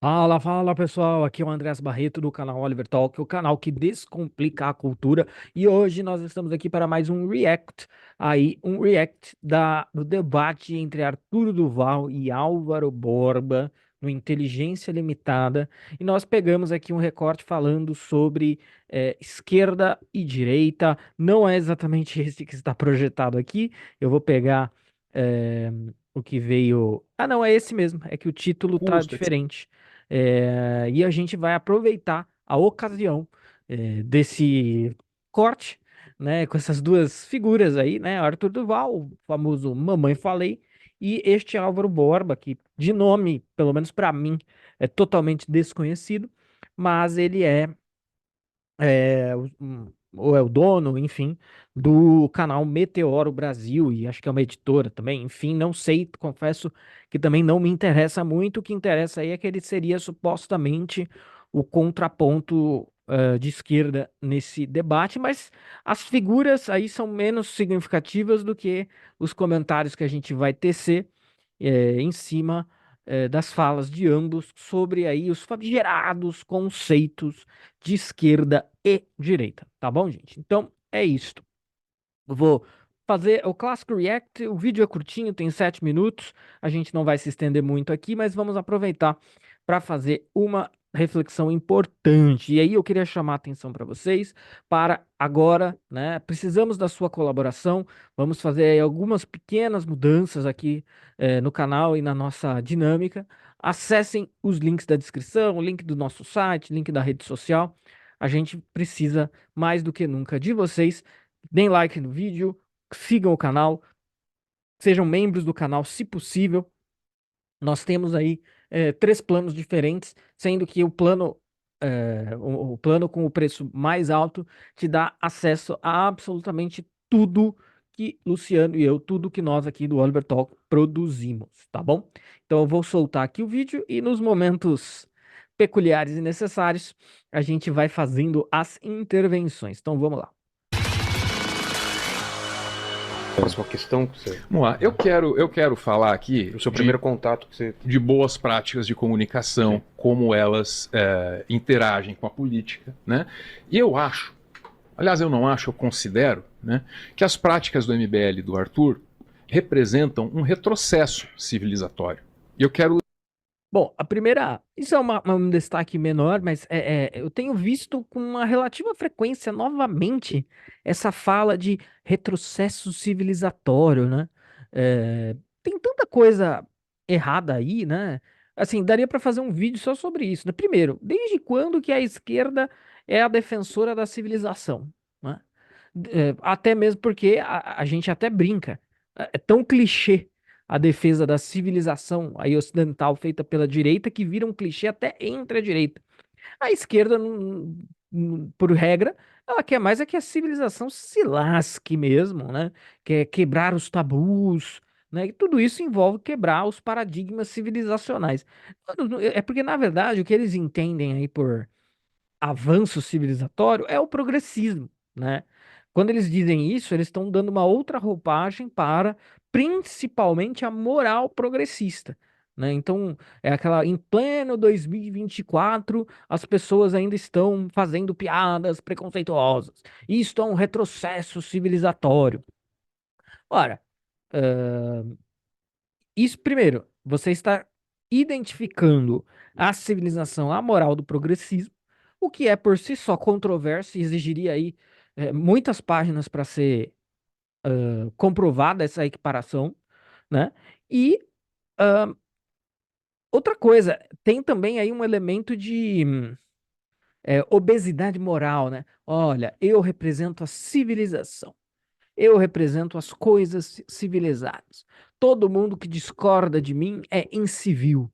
Fala, fala pessoal, aqui é o Andrés Barreto do canal Oliver Talk, o canal que descomplica a cultura. E hoje nós estamos aqui para mais um react do debate entre Arturo Duval e Álvaro Borba no Inteligência Limitada. E nós pegamos aqui um recorte falando sobre esquerda e direita. Não é exatamente esse que está projetado aqui. Eu vou pegar eh, o que veio. Ah, não, é esse mesmo. É que o título tá Custo, etc. diferente. E a gente vai aproveitar a ocasião desse corte, né, com essas duas figuras aí, né, Arthur Duval, o famoso Mamãe Falei, e este Álvaro Borba, que de nome, pelo menos para mim, é totalmente desconhecido, mas ele ou é o dono, enfim, do canal Meteoro Brasil, e acho que é uma editora também, enfim, não sei, confesso que também não me interessa muito, o que interessa aí é que ele seria supostamente o contraponto de esquerda nesse debate, mas as figuras aí são menos significativas do que os comentários que a gente vai tecer em cima das falas de ambos sobre aí os famigerados conceitos de esquerda e direita, tá bom, gente? Então é isto. Eu vou fazer o clássico react. O vídeo é curtinho, tem 7 minutos. A gente não vai se estender muito aqui, mas vamos aproveitar para fazer uma reflexão importante. E aí eu queria chamar a atenção para vocês para agora, né? Precisamos da sua colaboração. Vamos fazer aí algumas pequenas mudanças aqui no canal e na nossa dinâmica. Acessem os links da descrição, o link do nosso site, link da rede social. A gente precisa mais do que nunca de vocês. Deem like no vídeo, sigam o canal, sejam membros do canal, se possível. Nós temos aí três planos diferentes, sendo que o plano com o preço mais alto te dá acesso a absolutamente tudo que Luciano e eu, tudo que nós aqui do Oliver Talk produzimos, tá bom? Então eu vou soltar aqui o vídeo e nos momentos peculiares e necessários a gente vai fazendo as intervenções. Então vamos lá. Próxima questão que você. Vamos lá, eu quero falar aqui O seu primeiro contato que você. de boas práticas de comunicação, Sim. como elas interagem com a política, né? E eu acho, aliás, eu não acho, eu considero, né, que as práticas do MBL e do Arthur representam um retrocesso civilizatório. E eu quero. Bom, a primeira, isso é um destaque menor, mas eu tenho visto com uma relativa frequência novamente essa fala de retrocesso civilizatório, né? Tem tanta coisa errada aí, né? Assim, daria para fazer um vídeo só sobre isso, né? Primeiro, desde quando que a esquerda é a defensora da civilização, né? Até mesmo porque a gente até brinca, é tão clichê a defesa da civilização aí ocidental feita pela direita que vira um clichê até entre a direita. A esquerda, por regra, ela quer mais é que a civilização se lasque mesmo, né? Quer quebrar os tabus, né? E tudo isso envolve quebrar os paradigmas civilizacionais. É porque, na verdade, o que eles entendem aí por avanço civilizatório é o progressismo, né? Quando eles dizem isso, eles estão dando uma outra roupagem para principalmente a moral progressista, né? Então, é aquela em pleno 2024, as pessoas ainda estão fazendo piadas preconceituosas. Isto é um retrocesso civilizatório. Ora, isso primeiro, você está identificando a civilização, a moral do progressismo, o que é por si só controverso e exigiria aí muitas páginas para ser comprovada essa equiparação, né? E outra coisa, tem também aí um elemento de obesidade moral, né? Olha, eu represento a civilização. Eu represento as coisas civilizadas. Todo mundo que discorda de mim é incivil.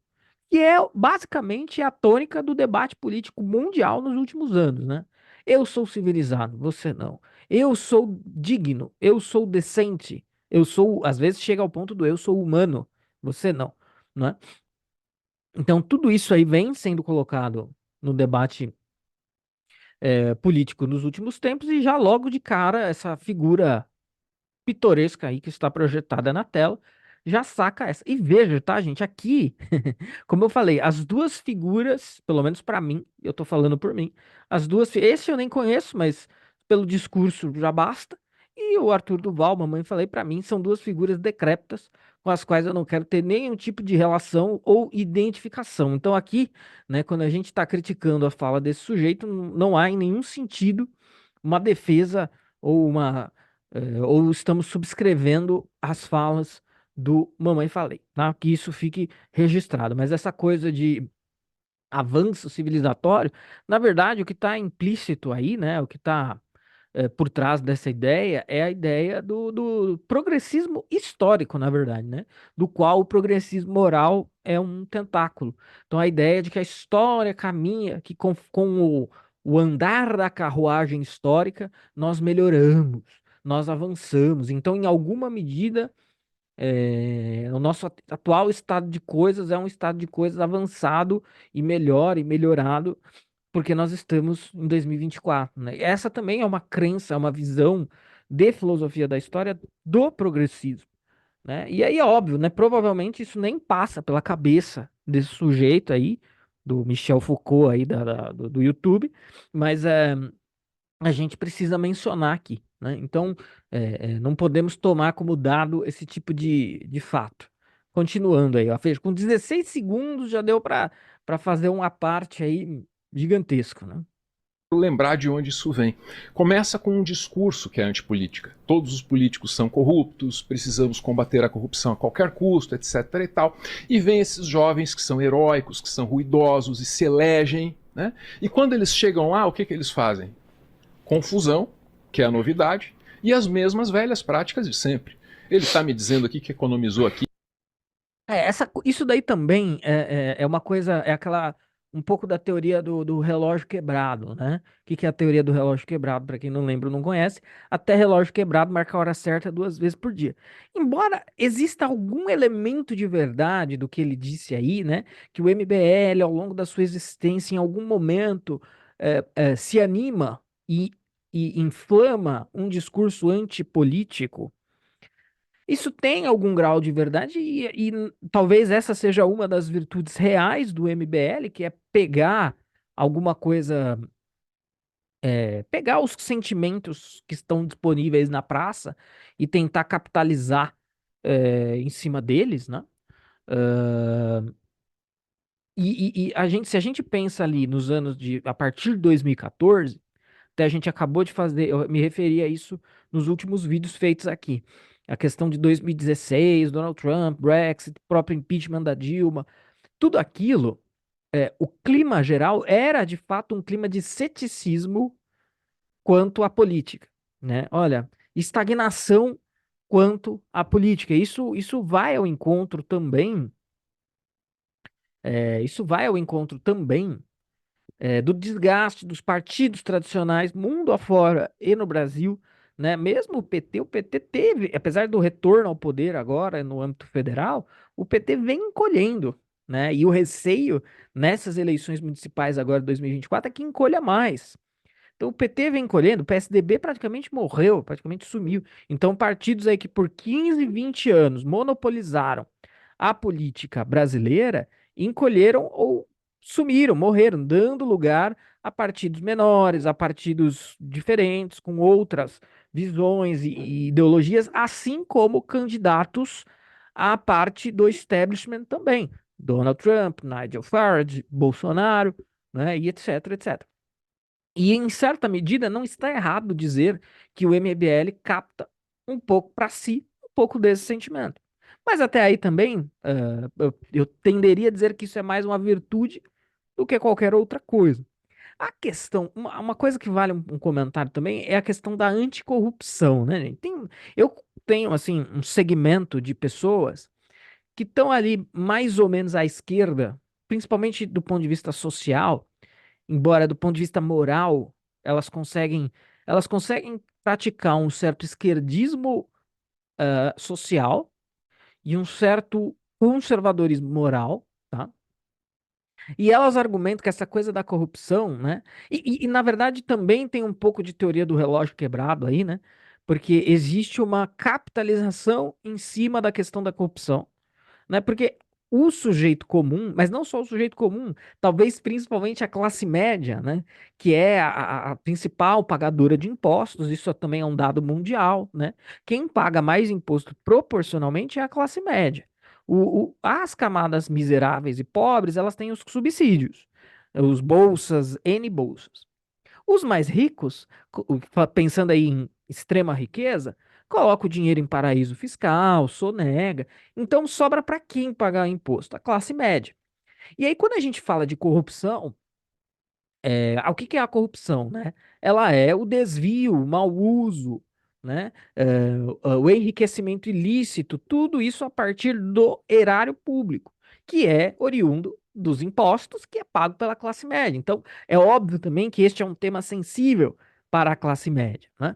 Que é basicamente a tônica do debate político mundial nos últimos anos, né? Eu sou civilizado, você não. Eu sou digno, eu sou decente, eu sou, às vezes chega ao ponto do eu sou humano, você não, né? Então tudo isso aí vem sendo colocado no debate político nos últimos tempos e já logo de cara essa figura pitoresca aí que está projetada na tela já saca essa. E veja, tá, gente, aqui, como eu falei, as duas figuras, pelo menos pra mim, eu tô falando por mim, esse eu nem conheço, mas pelo discurso já basta. E o Arthur Duval, mamãe falei, pra mim são duas figuras decrépitas com as quais eu não quero ter nenhum tipo de relação ou identificação. Então aqui, né, quando a gente tá criticando a fala desse sujeito, não há em nenhum sentido uma defesa ou ou estamos subscrevendo as falas do Mamãe Falei, tá? Que isso fique registrado. Mas essa coisa de avanço civilizatório, na verdade, o que está implícito aí, né? O que está por trás dessa ideia é a ideia do progressismo histórico, na verdade, né? Do qual o progressismo moral é um tentáculo. Então, a ideia de que a história caminha, que com o andar da carruagem histórica, nós melhoramos, nós avançamos. Então, em alguma medida, o nosso atual estado de coisas é um estado de coisas avançado e melhor e melhorado porque nós estamos em 2024, né? Essa também é uma crença, é uma visão de filosofia da história do progressismo, né? E aí é óbvio, né? Provavelmente isso nem passa pela cabeça desse sujeito aí, do Michel Foucault aí do YouTube, mas a gente precisa mencionar aqui, né? Então, não podemos tomar como dado esse tipo de fato. Continuando aí, ó, veja, com 16 segundos já deu para fazer uma parte aí gigantesco, né? Lembrar de onde isso vem. Começa com um discurso que é antipolítica. Todos os políticos são corruptos, precisamos combater a corrupção a qualquer custo, etc. e tal. E vem esses jovens que são heróicos, que são ruidosos e se elegem, né? E quando eles chegam lá, o que eles fazem? Confusão, que é a novidade, e as mesmas velhas práticas de sempre. Ele está me dizendo aqui que economizou aqui. Isso daí também é uma coisa, é aquela, um pouco da teoria do relógio quebrado, né? O que é a teoria do relógio quebrado? Para quem não lembra ou não conhece, até relógio quebrado marca a hora certa 2 vezes por dia. Embora exista algum elemento de verdade do que ele disse aí, né? Que o MBL, ao longo da sua existência, em algum momento, se anima e inflama um discurso antipolítico. Isso tem algum grau de verdade e talvez essa seja uma das virtudes reais do MBL, que é pegar alguma coisa, pegar os sentimentos que estão disponíveis na praça e tentar capitalizar em cima deles, né? Ah, e a gente, se a gente pensa ali nos anos a partir de 2014, até a gente acabou de fazer, eu me referi a isso nos últimos vídeos feitos aqui. A questão de 2016, Donald Trump, Brexit, próprio impeachment da Dilma, tudo aquilo, o clima geral era de fato um clima de ceticismo quanto à política, né? Olha, estagnação quanto à política. Isso vai ao encontro também, isso vai ao encontro também do desgaste dos partidos tradicionais mundo afora e no Brasil, né? Mesmo o PT teve, apesar do retorno ao poder agora no âmbito federal, o PT vem encolhendo, né? E o receio nessas eleições municipais agora de 2024 é que encolha mais. Então o PT vem encolhendo, o PSDB praticamente morreu, praticamente sumiu. Então partidos aí que por 15, 20 anos monopolizaram a política brasileira encolheram ou sumiram, morreram, dando lugar a partidos menores, a partidos diferentes, com outras visões e ideologias, assim como candidatos à parte do establishment também. Donald Trump, Nigel Farage, Bolsonaro, né, e etc, etc. E em certa medida não está errado dizer que o MBL capta um pouco para si um pouco desse sentimento. Mas até aí também eu tenderia a dizer que isso é mais uma virtude do que qualquer outra coisa. A questão, uma coisa que vale um comentário também é a questão da anticorrupção, né, gente? Eu tenho assim um segmento de pessoas que estão ali mais ou menos à esquerda, principalmente do ponto de vista social, embora do ponto de vista moral, elas conseguem, elas conseguem praticar um certo esquerdismo social e um certo conservadorismo moral, tá? E elas argumentam que essa coisa da corrupção, né? Na verdade também tem um pouco de teoria do relógio quebrado aí, né? porque existe uma capitalização em cima da questão da corrupção, né? Porque o sujeito comum, mas não só o sujeito comum, talvez principalmente a classe média, né? Que é a principal pagadora de impostos, isso também é um dado mundial, né? Quem paga mais imposto proporcionalmente é a classe média. As camadas miseráveis e pobres, elas têm os subsídios, os bolsas, N bolsas. Os mais ricos, pensando aí em extrema riqueza, coloca o dinheiro em paraíso fiscal, sonega. Então sobra para quem pagar imposto? A classe média. E aí, quando a gente fala de corrupção, o que que é a corrupção, né? Ela é o desvio, o mau uso, né? O enriquecimento ilícito, tudo isso a partir do erário público, que é oriundo dos impostos, que é pago pela classe média. Então, é óbvio também que este é um tema sensível para a classe média, né?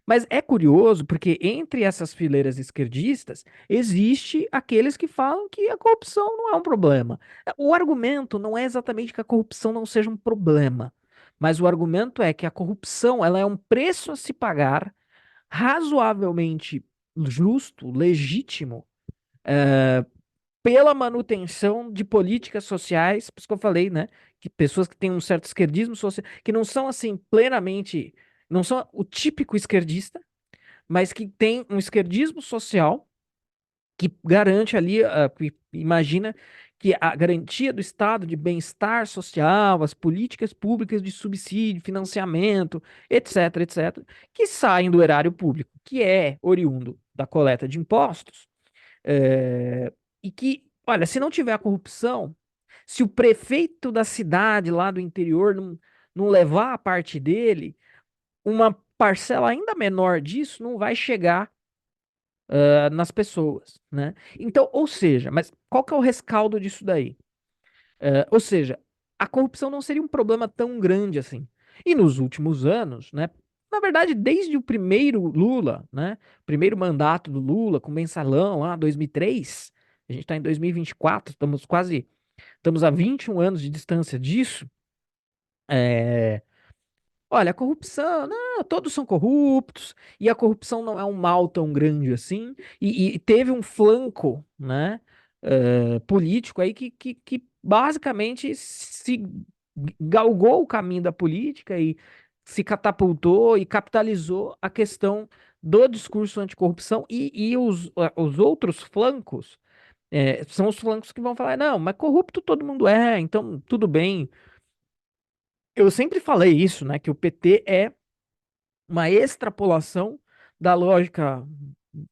Mas é curioso porque entre essas fileiras esquerdistas existe aqueles que falam que a corrupção não é um problema. O argumento não é exatamente que a corrupção não seja um problema, mas o argumento é que a corrupção ela é um preço a se pagar razoavelmente justo, legítimo, pela manutenção de políticas sociais, por isso que eu falei, né, que pessoas que têm um certo esquerdismo social, que não são assim plenamente, não são o típico esquerdista, mas que tem um esquerdismo social que garante ali, que imagina que a garantia do estado de bem-estar social, as políticas públicas de subsídio, financiamento, etc, etc, que saem do erário público, que é oriundo da coleta de impostos, é, e que, olha, se não tiver a corrupção, se o prefeito da cidade lá do interior não levar a parte dele, uma parcela ainda menor disso não vai chegar nas pessoas, né? Então, ou seja, mas qual que é o rescaldo disso daí? Ou seja, a corrupção não seria um problema tão grande assim. E nos últimos anos, né? Na verdade, desde o primeiro Lula, né? Primeiro mandato do Lula com mensalão lá, 2003, a gente está em 2024, estamos a 21 anos de distância disso. É, olha, a corrupção, não, todos são corruptos, e a corrupção não é um mal tão grande assim, e teve um flanco, né, político aí que basicamente se galgou o caminho da política e se catapultou e capitalizou a questão do discurso anticorrupção e os outros flancos, são os flancos que vão falar, não, mas corrupto todo mundo é, então tudo bem. Eu sempre falei isso, né, que o PT é uma extrapolação da lógica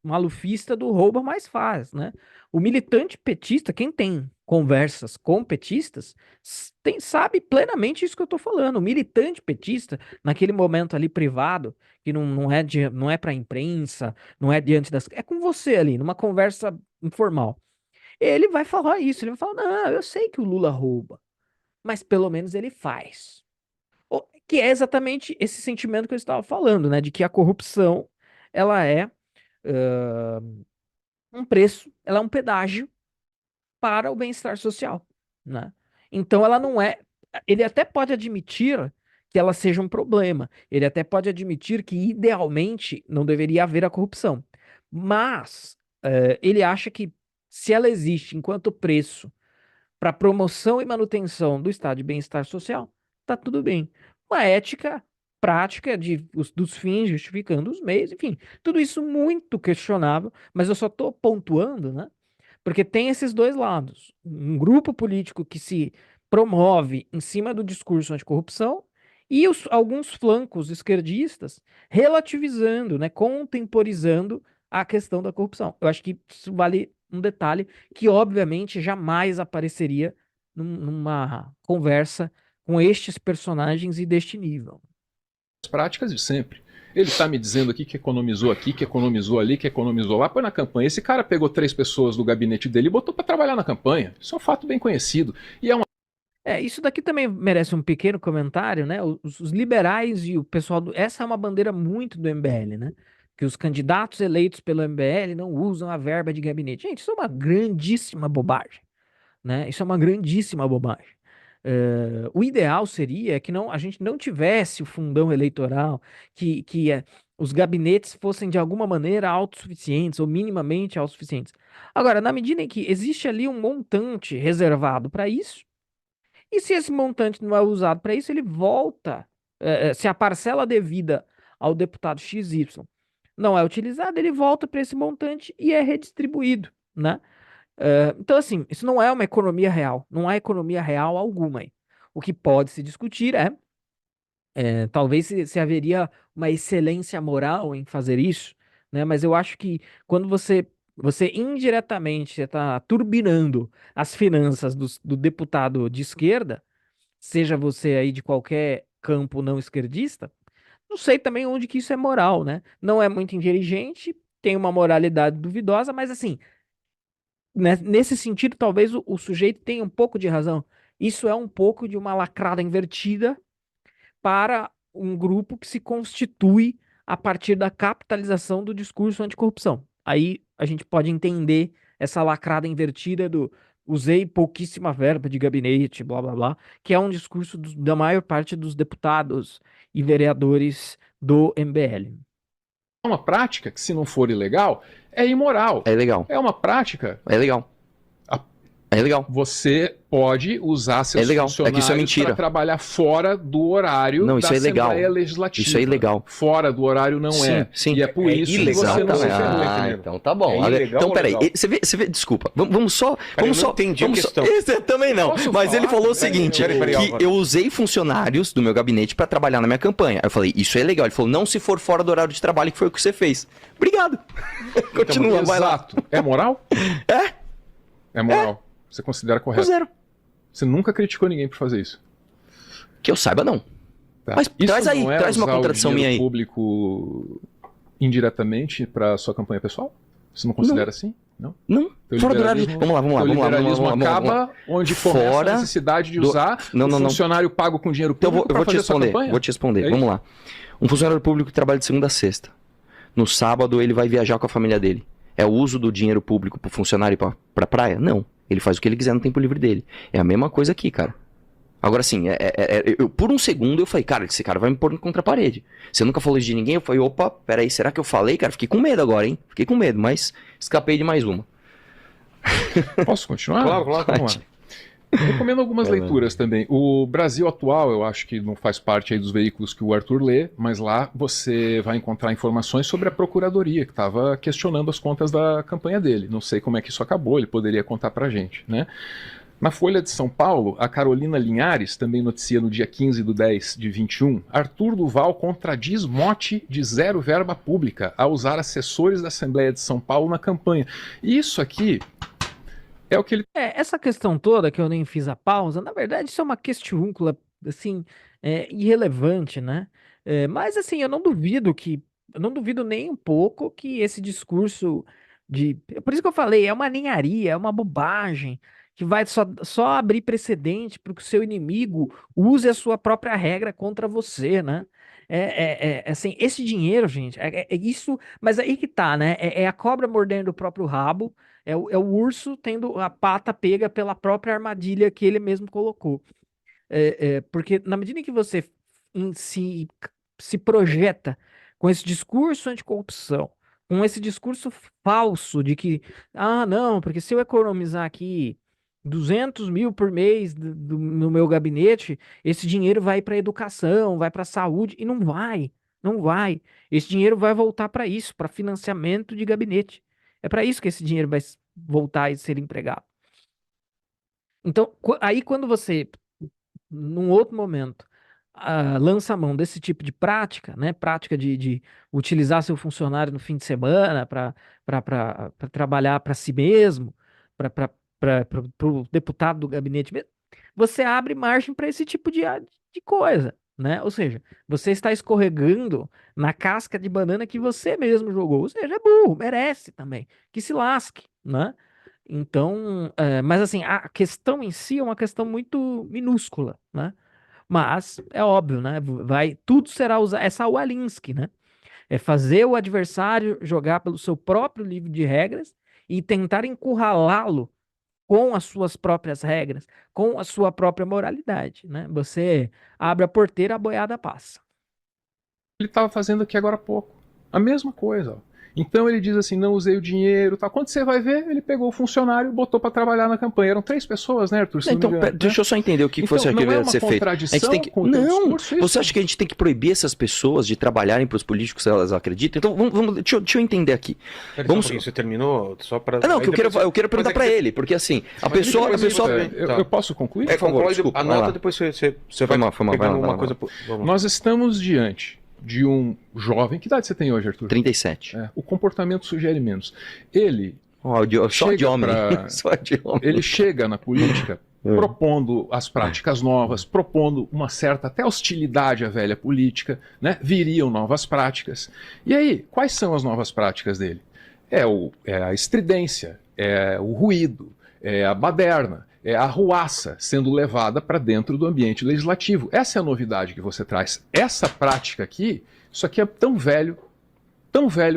malufista do rouba mais faz, né? O militante petista, quem tem conversas com petistas, sabe plenamente isso que eu tô falando. O militante petista, naquele momento ali privado, que não é para imprensa, não é diante das, é com você ali, numa conversa informal. Ele vai falar isso, ele vai falar: "Não, eu sei que o Lula rouba, mas pelo menos ele faz". Que é exatamente esse sentimento que eu estava falando, né? De que a corrupção, ela é ãh, um preço, ela é um pedágio para o bem-estar social, né? Então ela não é. Ele até pode admitir que ela seja um problema. Ele até pode admitir que idealmente não deveria haver a corrupção. Mas ele acha que se ela existe enquanto preço para promoção e manutenção do estado de bem-estar social, tá tudo bem. Uma ética prática dos fins justificando os meios, enfim, tudo isso muito questionável, mas eu só estou pontuando, né? Porque tem esses dois lados. Um grupo político que se promove em cima do discurso anticorrupção e alguns flancos esquerdistas relativizando, né, contemporizando a questão da corrupção. Eu acho que isso vale um detalhe que, obviamente, jamais apareceria numa conversa com estes personagens e deste nível. As práticas de sempre. Ele está me dizendo aqui, que economizou ali, que economizou lá, põe na campanha. Esse cara pegou 3 pessoas do gabinete dele e botou para trabalhar na campanha. Isso é um fato bem conhecido. E é uma. Isso daqui também merece um pequeno comentário, né? Os liberais e o pessoal essa é uma bandeira muito do MBL, né? Que os candidatos eleitos pelo MBL não usam a verba de gabinete. Gente, isso é uma grandíssima bobagem, né? Isso é uma grandíssima bobagem. O ideal seria que a gente não tivesse o fundão eleitoral, que os gabinetes fossem de alguma maneira autossuficientes ou minimamente autossuficientes. Agora, na medida em que existe ali um montante reservado para isso, e se esse montante não é usado para isso, ele volta, se a parcela devida ao deputado XY não é utilizada, ele volta para esse montante e é redistribuído, né? Então, assim, isso não é uma economia real, não há economia real alguma aí. O que pode se discutir talvez se haveria uma excelência moral em fazer isso, né? Mas eu acho que quando você indiretamente está turbinando as finanças do deputado de esquerda, seja você aí de qualquer campo não esquerdista, não sei também onde que isso é moral, né? Não é muito inteligente, tem uma moralidade duvidosa, mas assim, né, nesse sentido, talvez o sujeito tenha um pouco de razão. Isso é um pouco de uma lacrada invertida para um grupo que se constitui a partir da capitalização do discurso anticorrupção. Aí a gente pode entender essa lacrada invertida do usei pouquíssima verba de gabinete, blá blá blá, que é um discurso da maior parte dos deputados e vereadores do MBL. É uma prática que, se não for ilegal, é imoral. É legal. É uma prática. É legal. É legal. Você pode usar seus legal. funcionários É que isso é mentira. para trabalhar fora do horário Não, isso da é ilegal. Assembleia Legislativa. Isso é ilegal. Fora do horário não é. Sim. E é por isso que ilegal você não se também. ferrou, Ah, entendeu? então tá bom. É Olha, ilegal então, ou peraí. legal? Você vê, desculpa. Vamos só. Peraí, Vamos eu não só. entendi a vamos só- questão. Esse também não. Posso Mas ele falar? falou o Peraí, seguinte: peraí, que Álvaro. eu usei funcionários do meu gabinete pra trabalhar na minha campanha. Aí eu falei, isso é legal. Ele falou, não se for fora do horário de trabalho, que foi o que você fez. Obrigado. Continua, vai lá. Exato. É moral? É? É moral. Você considera correto? Zero. Você nunca criticou ninguém por fazer isso. Que eu saiba, não. Tá? Mas Isso traz aí, não é traz uma usar o contradição minha dinheiro aí. público indiretamente para sua campanha pessoal? Você não considera assim? Não? Não. Teu Fora do horário. liberalismo- Vamos lá, vamos lá. O Vamos lá, liberalismo vamos lá, vamos lá. acaba onde começa Fora a necessidade de do- usar Não, o não, não. funcionário pago com dinheiro Então público eu vou para te fazer sua responder. campanha? Vou te responder. É Vamos lá. Um funcionário público que trabalha de segunda a sexta. No sábado ele vai viajar com a família dele. É o uso do dinheiro público pro funcionário ir pra praia? Não. Ele faz o que ele quiser no tempo livre dele. É a mesma coisa aqui, cara. Agora sim, por um segundo eu falei, cara, esse cara vai me pôr contra a parede. Você nunca falou isso de ninguém? Eu falei, opa, peraí, será que eu falei, cara? Fiquei com medo agora, hein? Fiquei com medo, mas escapei de mais uma. Posso continuar? Claro, claro. Vamos lá. Eu recomendo algumas leituras também. O Brasil Atual, eu acho que não faz parte aí dos veículos que o Arthur lê, mas lá você vai encontrar informações sobre a Procuradoria, que estava questionando as contas da campanha dele. Não sei como é que isso acabou, ele poderia contar pra gente, né? Na Folha de São Paulo, a Carolina Linhares também noticia no dia 15/10/21, Arthur Duval contradiz mote de zero verba pública ao usar assessores da Assembleia de São Paulo na campanha. E isso aqui é o que ele... Essa questão toda que eu nem fiz a pausa, na verdade, isso é uma questiúncula, assim, irrelevante, né? Mas, assim, eu não duvido nem um pouco que esse discurso por isso que eu falei, é uma ninharia, é uma bobagem, que vai só abrir precedente para que o seu inimigo use a sua própria regra contra você, né? Assim, esse dinheiro, gente, é isso, mas aí que tá, né? É a cobra mordendo o próprio rabo, é o urso tendo a pata pega pela própria armadilha que ele mesmo colocou. Porque na medida em que você se projeta com esse discurso anticorrupção, com esse discurso falso de que, não, porque se eu economizar aqui 200 mil por mês no meu gabinete, esse dinheiro vai para educação, vai para saúde, e não vai, não vai. Esse dinheiro vai voltar para isso, para financiamento de gabinete. É para isso que esse dinheiro vai voltar e ser empregado. Então, aí quando você, num outro momento, lança a mão desse tipo de prática, né? Prática de utilizar seu funcionário no fim de semana para trabalhar para si mesmo, para o deputado do gabinete mesmo, você abre margem para esse tipo de coisa, né? Ou seja, você está escorregando na casca de banana que você mesmo jogou. Ou seja, é burro, merece também, que se lasque, né? Então, mas assim, a questão em si é uma questão muito minúscula, né? Mas é óbvio, né? Tudo será usado. É Saul Alinsky, né? É fazer o adversário jogar pelo seu próprio livro de regras e tentar encurralá-lo com as suas próprias regras, com a sua própria moralidade, né? Você abre a porteira, a boiada passa. estava fazendo aqui agora há pouco. A mesma coisa. Ó. Então ele diz assim, não usei o dinheiro, tal. Quando você vai ver, ele pegou o funcionário e botou para trabalhar na campanha. Eram 3 pessoas, né, Arthur? Se não me Então, engano, deixa eu só entender o que então, você não queria é uma ser feito. A gente tem que... com o teu Não, discurso, isso? você acha que a gente tem que proibir essas pessoas de trabalharem para os políticos se elas acreditam? Então, deixa eu entender aqui. Pera, Vamos... só um pouquinho, você terminou só para... Ah, não, que eu quero perguntar para ele, porque assim, a pessoa... Eu posso concluir? Por favor, conclui, desculpa, vai lá. anota, depois você Foi vai mal, pegando vai lá, uma vai lá. coisa... Vamos lá. Nós estamos diante de um jovem... Que idade você tem hoje, Arthur? 37. O comportamento sugere menos. Ele Só de chega homem. pra- Só de homem. Ele chega na política propondo as práticas novas, propondo uma certa até hostilidade à velha política, né? Viriam novas práticas. E aí, quais são as novas práticas dele? É a estridência, é o ruído, é a baderna, é a arruaça sendo levada para dentro do ambiente legislativo. Essa é a novidade que você traz. Essa prática aqui, isso aqui é tão velho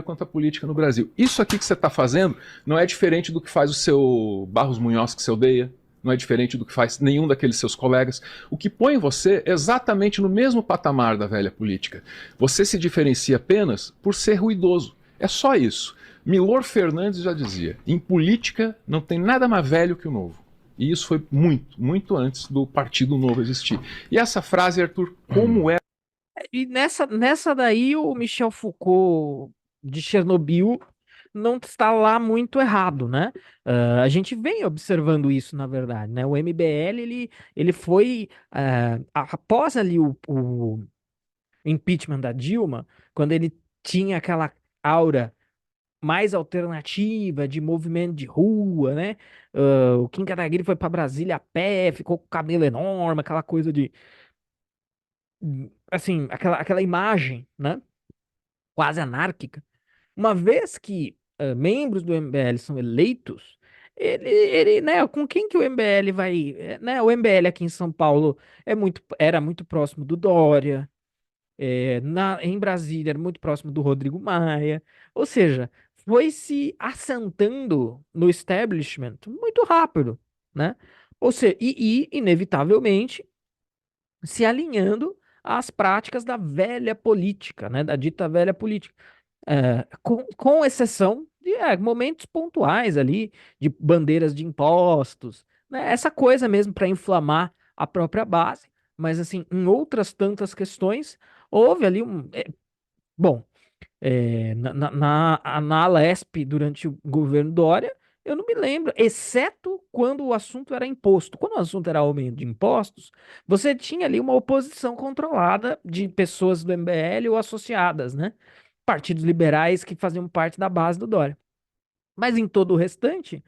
quanto a política no Brasil. Isso aqui que você está fazendo não é diferente do que faz o seu Barros Munhoz, que você odeia, não é diferente do que faz nenhum daqueles seus colegas. O que põe você exatamente no mesmo patamar da velha política. Você se diferencia apenas por ser ruidoso. É só isso. Milor Fernandes já dizia, em política não tem nada mais velho que o novo. E isso foi muito, muito antes do Partido Novo existir. E essa frase, Arthur, como é E nessa daí, o Michel Foucault de Chernobyl não está lá muito errado, né? A gente vem observando isso, na verdade, né? O MBL, ele foi, após ali o impeachment da Dilma, quando ele tinha aquela aura mais alternativa de movimento de rua, né? O Kim Kataguiri foi para Brasília a pé, ficou com o cabelo enorme, aquela coisa de, assim, aquela imagem, né? Quase anárquica. Uma vez que membros do MBL são eleitos, né, com quem que o MBL vai, né? O MBL aqui em São Paulo era muito próximo do Dória, em Brasília era muito próximo do Rodrigo Maia, ou seja, foi se assentando no establishment muito rápido, né? Ou seja, inevitavelmente se alinhando às práticas da velha política, né? Da dita velha política. Com exceção de momentos pontuais ali, de bandeiras de impostos, né? Essa coisa mesmo para inflamar a própria base, mas assim, em outras tantas questões, houve ali bom, na Alesp, durante o governo Dória, eu não me lembro, exceto quando o assunto era imposto. Quando o assunto era aumento de impostos, você tinha ali uma oposição controlada de pessoas do MBL ou associadas, né? Partidos liberais que faziam parte da base do Dória. Mas em todo o restante,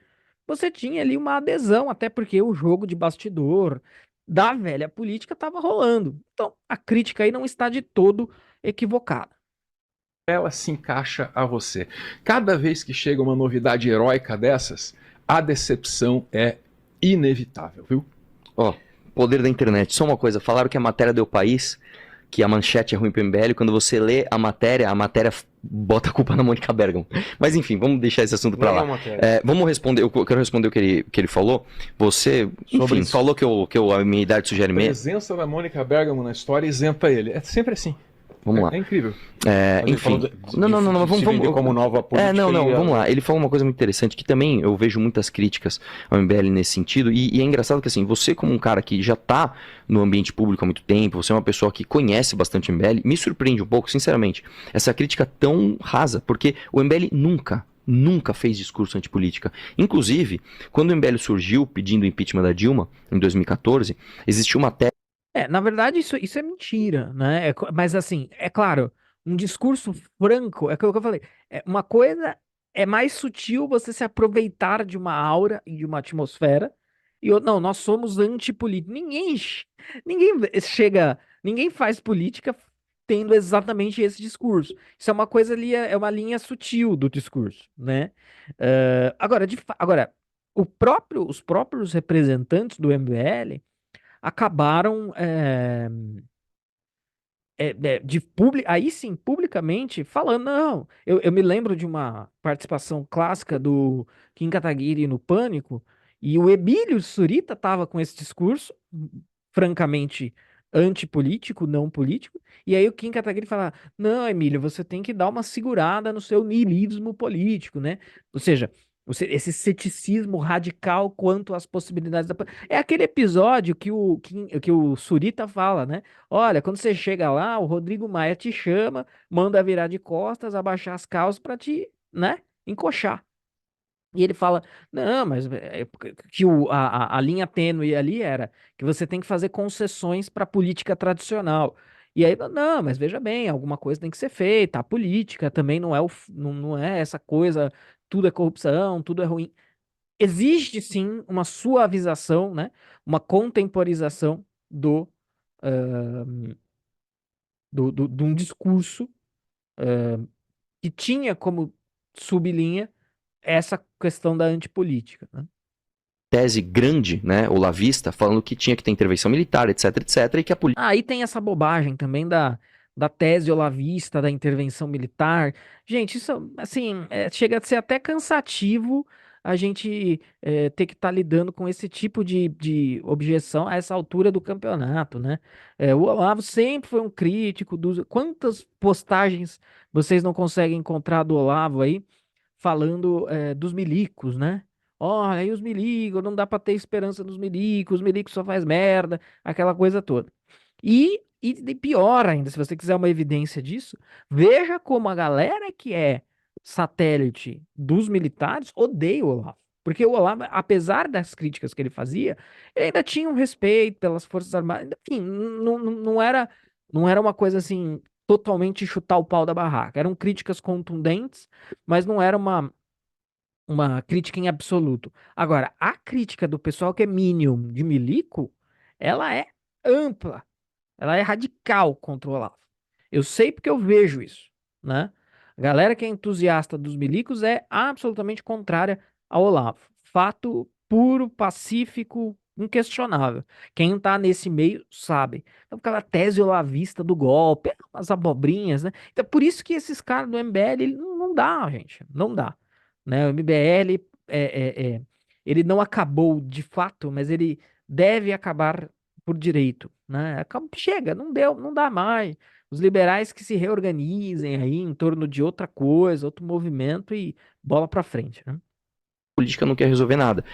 você tinha ali uma adesão, até porque o jogo de bastidor da velha política estava rolando. Então, a crítica aí não está de todo equivocada. ela se encaixa a você? Cada vez que chega uma novidade heróica dessas, a decepção é inevitável, viu? Ó, poder da internet. Só uma coisa, falaram que a matéria deu país, que a manchete é ruim pro MBL, quando você lê a matéria bota a culpa na Mônica Bergamo. Mas enfim, vamos deixar esse assunto pra Não é lá. uma matéria. Vamos responder, eu quero responder o que ele falou. Você, enfim, isso. falou que a minha idade sugere A menos. presença da Mônica Bergamo na história isenta ele. É sempre assim. Vamos lá. É incrível. Mas ele Enfim. falou Não, se vender vamos. como nova política. Vamos lá. Ele falou uma coisa muito interessante, que também eu vejo muitas críticas ao MBL nesse sentido, e é engraçado que assim, você como um cara que já tá no ambiente público há muito tempo, você é uma pessoa que conhece bastante o MBL, me surpreende um pouco, sinceramente, essa crítica tão rasa, porque o MBL nunca fez discurso antipolítica. Inclusive, quando o MBL surgiu pedindo o impeachment da Dilma, em 2014, existiu uma tese. Na verdade, isso é mentira, né? Mas assim, é claro, um discurso franco, é aquilo que eu falei. Uma coisa é mais sutil você se aproveitar de uma aura e de uma atmosfera. Não, nós somos antipolíticos. Ninguém faz política tendo exatamente esse discurso. Isso é uma coisa ali, é uma linha sutil do discurso, né? Agora, os próprios representantes do MBL acabaram aí sim, publicamente, falando, não, eu me lembro de uma participação clássica do Kim Kataguiri no Pânico, e o Emílio Surita estava com esse discurso, francamente antipolítico, não político, e aí o Kim Kataguiri fala, não, Emílio, você tem que dar uma segurada no seu niilismo político, né? Ou seja, esse ceticismo radical quanto às possibilidades da... É aquele episódio que o Surita fala, né? Olha, quando você chega lá, o Rodrigo Maia te chama, manda virar de costas, abaixar as calças pra te, né, encoxar. E ele fala, não, mas que a linha tênue ali era que você tem que fazer concessões para a política tradicional. E aí, não, mas veja bem, alguma coisa tem que ser feita. A política também não é, não é essa coisa, tudo é corrupção, tudo é ruim. Existe sim uma suavização, né? Uma contemporização ah, de um discurso que tinha como sublinha essa questão da antipolítica, né? Tese grande, né, olavista, falando que tinha que ter intervenção militar, etc, etc, e que a política Aí tem essa bobagem também da tese olavista, da intervenção militar. Gente, isso, assim, chega a ser até cansativo a gente ter que estar lidando com esse tipo de objeção a essa altura do campeonato, né? O Olavo sempre foi um crítico dos... Quantas postagens vocês não conseguem encontrar do Olavo aí falando dos milicos, né? Olha, aí os milicos, não dá pra ter esperança nos milicos, os milicos só faz merda, aquela coisa toda. E pior ainda, se você quiser uma evidência disso, veja como a galera que é satélite dos militares odeia o Olavo. Porque o Olavo, apesar das críticas que ele fazia, ele ainda tinha um respeito pelas Forças Armadas. Enfim, não era uma coisa assim, totalmente chutar o pau da barraca. Eram críticas contundentes, mas não era uma crítica em absoluto. Agora, a crítica do pessoal que é minion de milico, ela é ampla. Ela é radical contra o Olavo. Eu sei porque eu vejo isso, né? A galera que é entusiasta dos milicos é absolutamente contrária ao Olavo. Fato puro, pacífico, inquestionável. Quem tá nesse meio sabe. Então, aquela tese olavista do golpe, as abobrinhas, né? Então, por isso que esses caras do MBL, não dá, gente. Não dá. Né? O MBL, ele não acabou de fato, mas ele deve acabar por direito, né? Chega, não deu, não dá mais. Os liberais que se reorganizem aí em torno de outra coisa, outro movimento e bola pra frente, né? não quer resolver nada.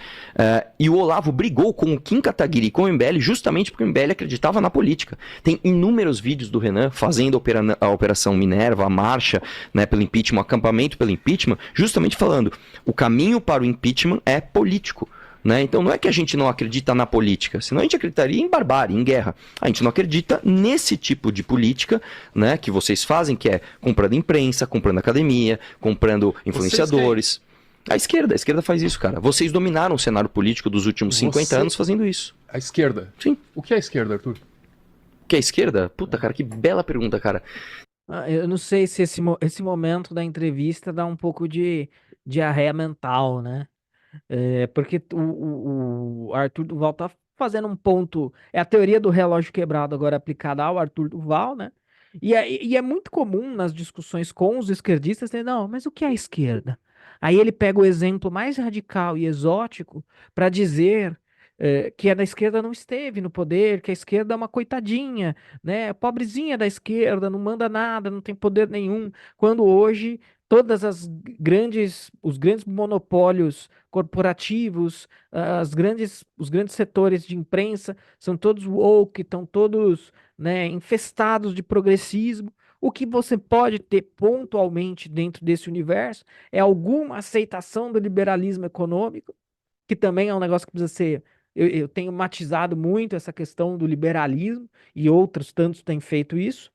E o Olavo brigou com o Kim Kataguiri, com o MBL, justamente porque o MBL acreditava na política. Tem inúmeros vídeos do Renan fazendo a Operação Minerva, a marcha, né, pelo impeachment, o acampamento pelo impeachment, justamente falando, o caminho para o impeachment é político. Né? Então não é que a gente não acredita na política, senão a gente acreditaria em barbárie, em guerra. A gente não acredita nesse tipo de política, né, que vocês fazem, que é comprando imprensa, comprando academia, comprando influenciadores. A esquerda faz isso, cara. Vocês dominaram o cenário político dos últimos 50 anos fazendo isso. A esquerda? Sim. O que é a esquerda, Arthur? O que é a esquerda? Puta, cara, que bela pergunta, cara. Eu não sei se esse momento da entrevista dá um pouco de diarreia mental, né? Porque o Arthur Duval tá fazendo um ponto. É a teoria do relógio quebrado agora aplicada ao Arthur Duval, né? E é muito comum nas discussões com os esquerdistas, né? Não, mas o que é a esquerda? Aí ele pega o exemplo mais radical e exótico para dizer que a da esquerda não esteve no poder, que a esquerda é uma coitadinha, né? Pobrezinha da esquerda, não manda nada, não tem poder nenhum. Quando hoje todas os grandes monopólios corporativos, os grandes setores de imprensa são todos woke, estão todos, né, infestados de progressismo. O que você pode ter pontualmente dentro desse universo é alguma aceitação do liberalismo econômico, que também é um negócio que precisa ser. Eu tenho matizado muito essa questão do liberalismo, e outros tantos têm feito isso.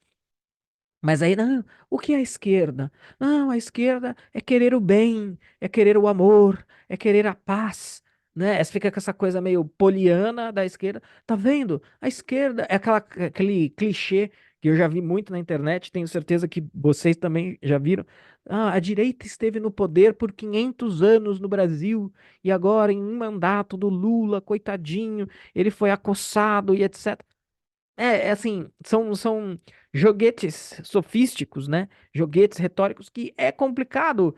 Mas aí, não, o que é a esquerda? Não, a esquerda é querer o bem, é querer o amor, é querer a paz, né? Você fica com essa coisa meio poliana da esquerda. Tá vendo? A esquerda é aquele clichê que eu já vi muito na internet, tenho certeza que vocês também já viram. Ah, a direita esteve no poder por 500 anos no Brasil e agora em um mandato do Lula, coitadinho, ele foi acossado e etc. Assim, são joguetes sofísticos, né? Joguetes retóricos que é complicado.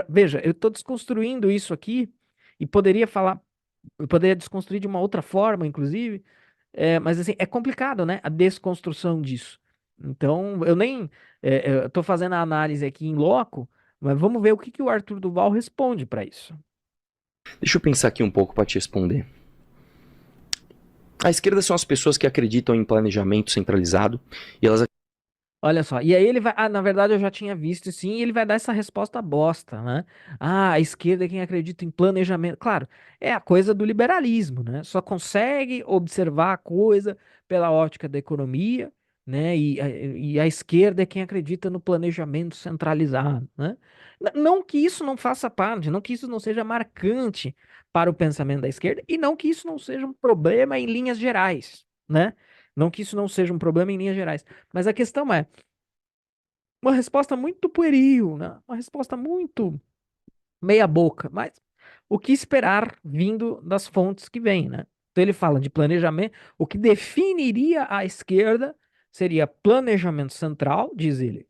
Veja, eu estou desconstruindo isso aqui e eu poderia desconstruir de uma outra forma, inclusive, Mas assim, é complicado, né? A desconstrução disso. Então, eu nem eu tô fazendo a análise aqui em loco, mas vamos ver o que que o Arthur Duval responde para isso. Deixa eu pensar aqui um pouco para te responder. A esquerda são as pessoas que acreditam em planejamento centralizado e elas Olha só, e aí ele vai. Ah, na verdade eu já tinha visto, sim, e ele vai dar essa resposta bosta, né? Ah, a esquerda é quem acredita em planejamento. Claro, é a coisa do liberalismo, né? Só consegue observar a coisa pela ótica da economia, né? E a esquerda é quem acredita no planejamento centralizado, né? Não que isso não faça parte, não que isso não seja marcante para o pensamento da esquerda, e não que isso não seja um problema em linhas gerais, né? Não que isso não seja um problema em linhas gerais. Mas a questão é uma resposta muito pueril, né? Uma resposta muito meia boca, mas o que esperar vindo das fontes que vêm, né? Então ele fala de planejamento, o que definiria a esquerda seria planejamento central, diz ele,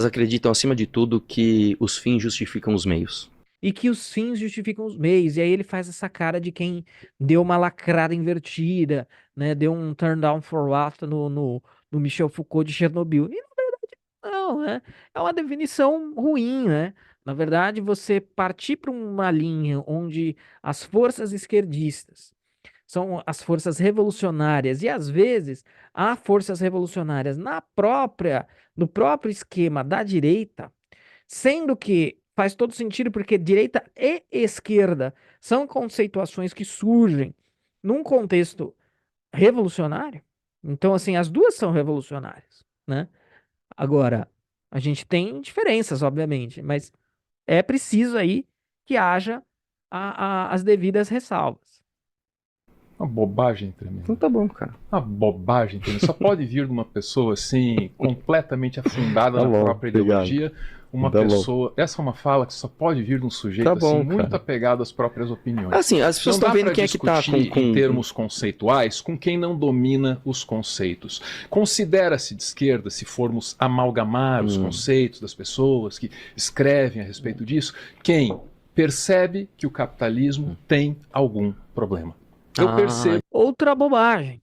acreditam acima de tudo que os fins justificam os meios. e que os fins justificam os meios. E aí ele faz essa cara de quem deu uma lacrada invertida, né? Deu um turn down for what no Michel Foucault de Chernobyl. E não, né? É uma definição ruim, né? Na verdade, você partir para uma linha onde as forças esquerdistas são as forças revolucionárias e às vezes há forças revolucionárias no próprio esquema da direita, sendo que faz todo sentido porque direita e esquerda são conceituações que surgem num contexto revolucionário. Então, assim, as duas são revolucionárias, né? Agora, a gente tem diferenças, obviamente, mas é preciso aí que haja as devidas ressalvas. Uma bobagem Então tremenda. tá bom, cara. Uma bobagem tremenda. Só pode vir de uma pessoa assim, completamente afundada Tá na bom, própria obrigado. ideologia. Uma Tá bom. pessoa. Essa é uma fala que só pode vir de um sujeito Tá bom, assim, muito cara. apegado às próprias opiniões. Assim, as pessoas Não dá estão vendo pra quem é que tá discutir com em termos conceituais com quem não domina os conceitos. Considera-se de esquerda, se formos amalgamar os conceitos das pessoas que escrevem a respeito disso, quem percebe que o capitalismo tem algum problema. Eu percebo. Outra bobagem,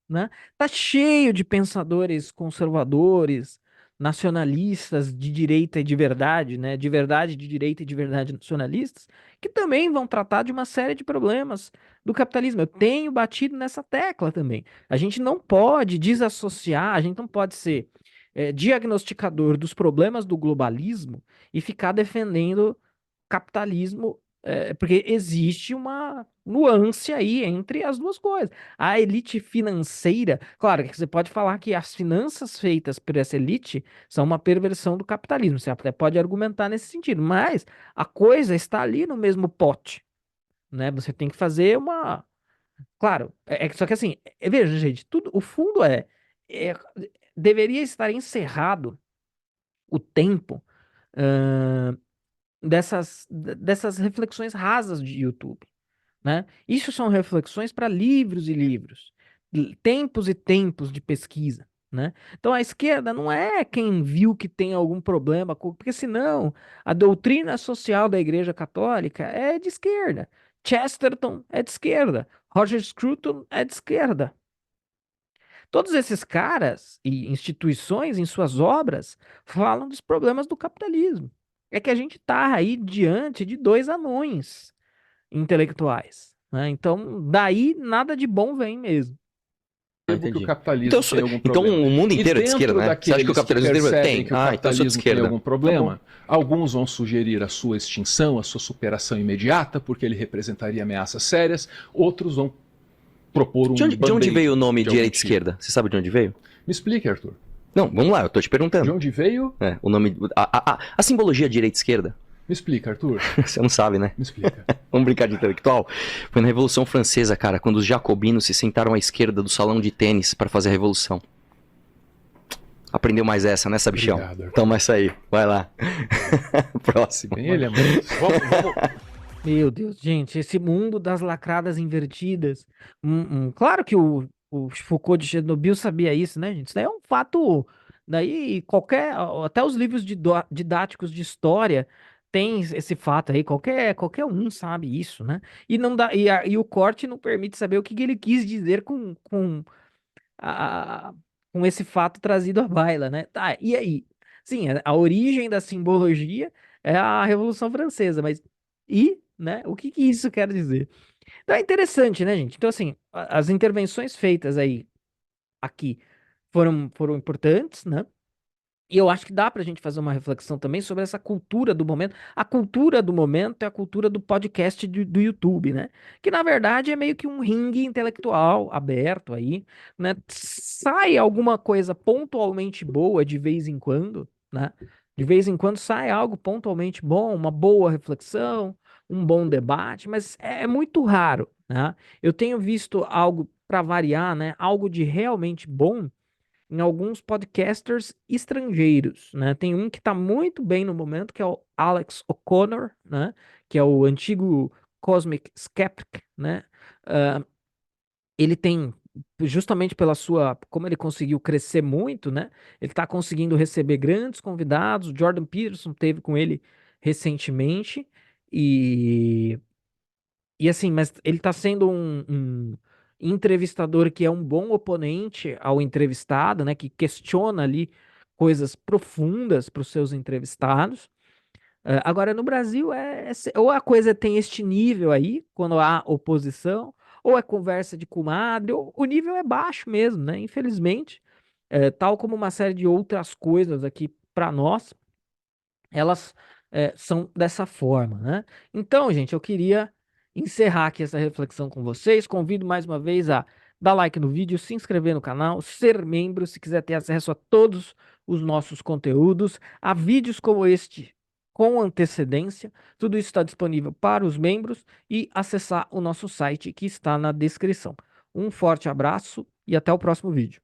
né? Tá cheio de pensadores conservadores, nacionalistas de direita e de verdade, né? De verdade de direita e de verdade nacionalistas, que também vão tratar de uma série de problemas do capitalismo. Eu tenho batido nessa tecla também. A gente não pode desassociar, a gente não pode ser diagnosticador dos problemas do globalismo e ficar defendendo capitalismo, porque existe uma nuance aí entre as duas coisas. A elite financeira, claro que você pode falar que as finanças feitas por essa elite são uma perversão do capitalismo, você até pode argumentar nesse sentido, mas a coisa está ali no mesmo pote, né? Você tem que fazer uma. Claro, só que assim, veja, gente, tudo, o fundo é deveria estar encerrado o tempo dessas reflexões rasas de YouTube, né? Isso são reflexões para livros e livros, tempos e tempos de pesquisa, né? Então a esquerda não é quem viu que tem algum problema, porque senão a doutrina social da Igreja Católica é de esquerda. Chesterton é de esquerda. Roger Scruton é de esquerda. Todos esses caras e instituições, em suas obras, falam dos problemas do capitalismo. É que a gente está aí diante de dois anões intelectuais, né? Então, daí nada de bom vem mesmo. Que o entendi. capitalismo tem algum Então problema. o mundo inteiro é de dentro esquerda, né? Você acha que o daqueles capitalismo percebem tem? que o Ah, então eu sou de capitalismo tem esquerda. algum problema, alguns vão sugerir a sua extinção, a sua superação imediata, porque ele representaria ameaças sérias, outros vão propor um De onde band-aid veio o nome de direita e algum tipo. esquerda? Você sabe de onde veio? Me explique, Arthur. Não, vamos lá, eu tô te De perguntando. onde veio? O nome. A simbologia direita e esquerda. Me explica, Arthur. Você não sabe, né? Me explica. Vamos brincar de intelectual? Foi na Revolução Francesa, cara, quando os jacobinos se sentaram à esquerda do salão de tênis para fazer a revolução. Aprendeu mais essa, né, Sabichão? Obrigado, Arthur. Toma essa aí, vai lá. Próximo. Tem ele, amor. Vamos. Meu Deus, gente, esse mundo das lacradas invertidas. Claro que o Foucault de Chernobyl sabia isso, né, gente? Isso daí é um fato. Daí até os livros didáticos de história tem esse fato aí, qualquer um sabe isso, né? E não dá, e o corte não permite saber o que que ele quis dizer a- com esse fato trazido à baila, né? Tá, e aí? Sim, a origem da simbologia é a Revolução Francesa, mas né? O que que isso quer dizer? Então é interessante, né, gente? Então, assim, as intervenções feitas aí aqui foram importantes, né? E eu acho que dá pra gente fazer uma reflexão também sobre essa cultura do momento. A cultura do momento é a cultura do podcast do YouTube, né? Que na verdade é meio que um ringue intelectual aberto aí, né? Sai alguma coisa pontualmente boa de vez em quando, né? De vez em quando sai algo pontualmente bom, uma boa reflexão, um bom debate, mas é muito raro, né? Eu tenho visto algo para variar, né? Algo de realmente bom em alguns podcasters estrangeiros, né? Tem um que tá muito bem no momento, que é o Alex O'Connor, né? Que é o antigo Cosmic Skeptic, né? Ah, ele tem, justamente pela sua, como ele conseguiu crescer muito, né? Ele tá conseguindo receber grandes convidados. O Jordan Peterson teve com ele recentemente e assim, mas ele tá sendo um entrevistador que é um bom oponente ao entrevistado, né? Que questiona ali coisas profundas para os seus entrevistados. Agora, no Brasil, ou a coisa tem este nível aí, quando há oposição, ou é conversa de comadre, ou o nível é baixo mesmo, né? Infelizmente, tal como uma série de outras coisas aqui para nós, elas são dessa forma, né? Então, gente, eu queria encerrar aqui essa reflexão com vocês. Convido mais uma vez a dar like no vídeo, se inscrever no canal, ser membro, se quiser ter acesso a todos os nossos conteúdos, a vídeos como este com antecedência. Tudo isso está disponível para os membros e acessar o nosso site que está na descrição. Um forte abraço e até o próximo vídeo.